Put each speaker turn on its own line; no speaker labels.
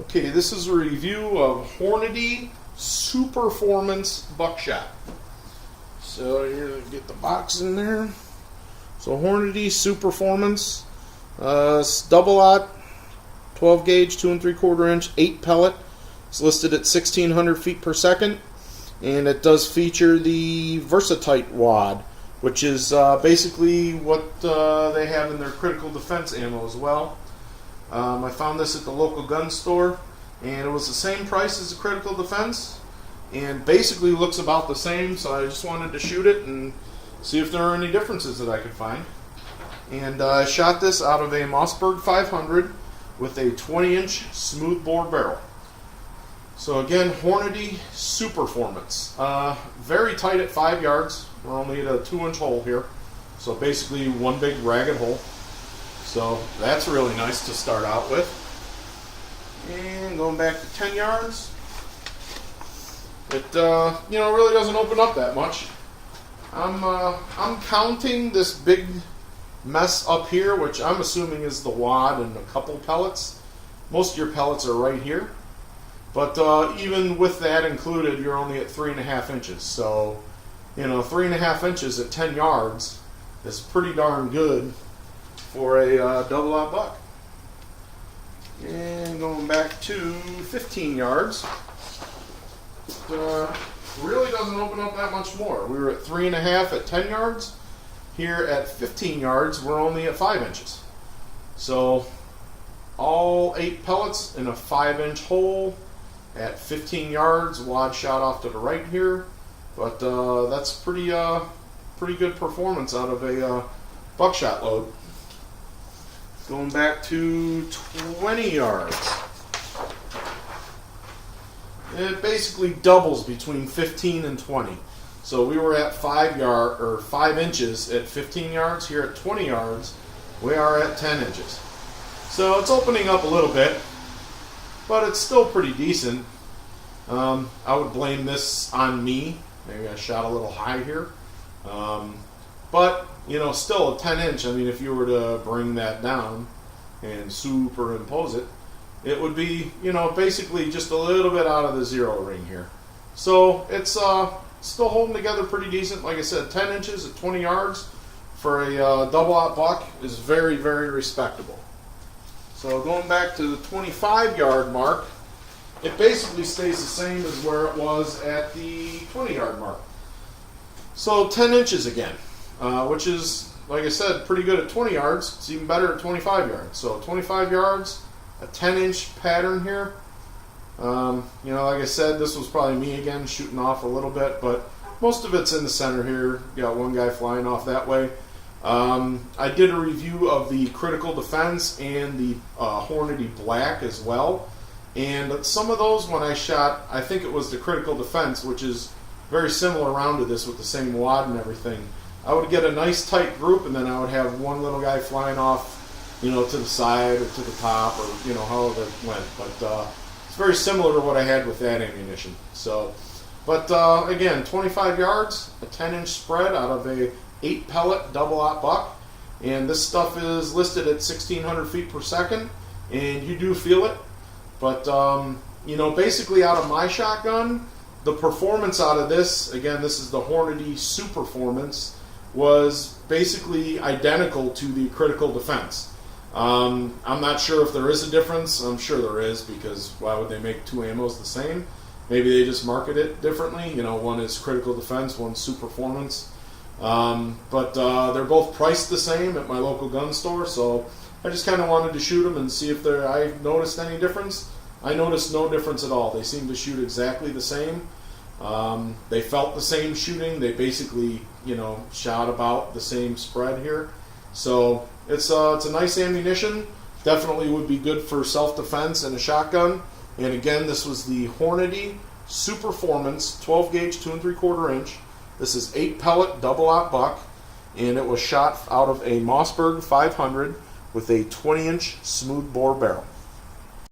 Okay, this is a review of Hornady Superformance Buckshot. So here, get the box in there. So Hornady Superformance, double aught, 12 gauge, 2 3/4 inch, 8 pellet. It's listed at 1600 feet per second, and it does feature the Versatite wad, which is basically what they have in their critical defense ammo as well. I found this at the local gun store, and it was the same price as the critical defense, and basically looks about the same. So I just wanted to shoot it and see if there are any differences that I could find. And I shot this out of a Mossberg 500 with a 20-inch smoothbore barrel. So again, Hornady Superformance. Very tight at 5 yards. We're only at a 2-inch hole here, so basically one big ragged hole. So that's really nice to start out with. And going back to 10 yards, it really doesn't open up that much. I'm counting this big mess up here, which I'm assuming is the wad and a couple pellets. Most of your pellets are right here, but even with that included, you're only at 3.5 inches. So 3.5 inches at 10 yards is pretty darn good for a double-aught buck. And going back to 15 yards, it really doesn't open up that much more. We were at 3.5 at 10 yards. Here at 15 yards, we're only at 5 inches. So all 8 pellets in a 5-inch hole at 15 yards. Wad shot off to the right here, but that's pretty good performance out of a buckshot load. Going back to 20 yards, it basically doubles between 15 and 20. So we were at 5 inches at 15 yards. Here at 20 yards, we are at 10 inches. So it's opening up a little bit, but it's still pretty decent. I would blame this on me. Maybe I shot a little high here. But still a 10-inch. I mean, if you were to bring that down and superimpose it, it would be, basically just a little bit out of the zero ring here. So it's still holding together pretty decent. Like I said, 10 inches at 20 yards for a double-aught buck is very, very respectable. So going back to the 25-yard mark, it basically stays the same as where it was at the 20-yard mark. So 10 inches again, which is, like I said, pretty good at 20 yards. It's even better at 25 yards. So 25 yards, a 10-inch pattern here. Like I said, this was probably me again shooting off a little bit, but most of it's in the center here. You got one guy flying off that way. I did a review of the critical defense and the Hornady Black as well. And some of those, when I shot, I think it was the critical defense, which is very similar around to this with the same wad and everything. I would get a nice tight group, and then I would have one little guy flying off, to the side or to the top, or however it went. But it's very similar to what I had with that ammunition. So, but again, 25 yards, a 10-inch spread out of a 8 pellet double-aught buck, and this stuff is listed at 1600 feet per second, and you do feel it. But basically out of my shotgun, the performance out of this, again, this is the Hornady Superformance, was basically identical to the critical defense. I'm not sure if there is a difference. I'm sure there is, because why would they make two ammos the same? Maybe they just market it differently. one is critical defense, one's Superformance. But they're both priced the same at my local gun store, so I just kind of wanted to shoot them and see if I noticed any difference. I noticed no difference at all. They seemed to shoot exactly the same. They felt the same shooting. They basically, shot about the same spread here. So it's a nice ammunition. Definitely would be good for self-defense and a shotgun. And again, this was the Hornady Superformance 12 gauge 2 3/4 inch. This is 8 pellet double-aught buck, and it was shot out of a Mossberg 500 with a 20-inch smoothbore barrel.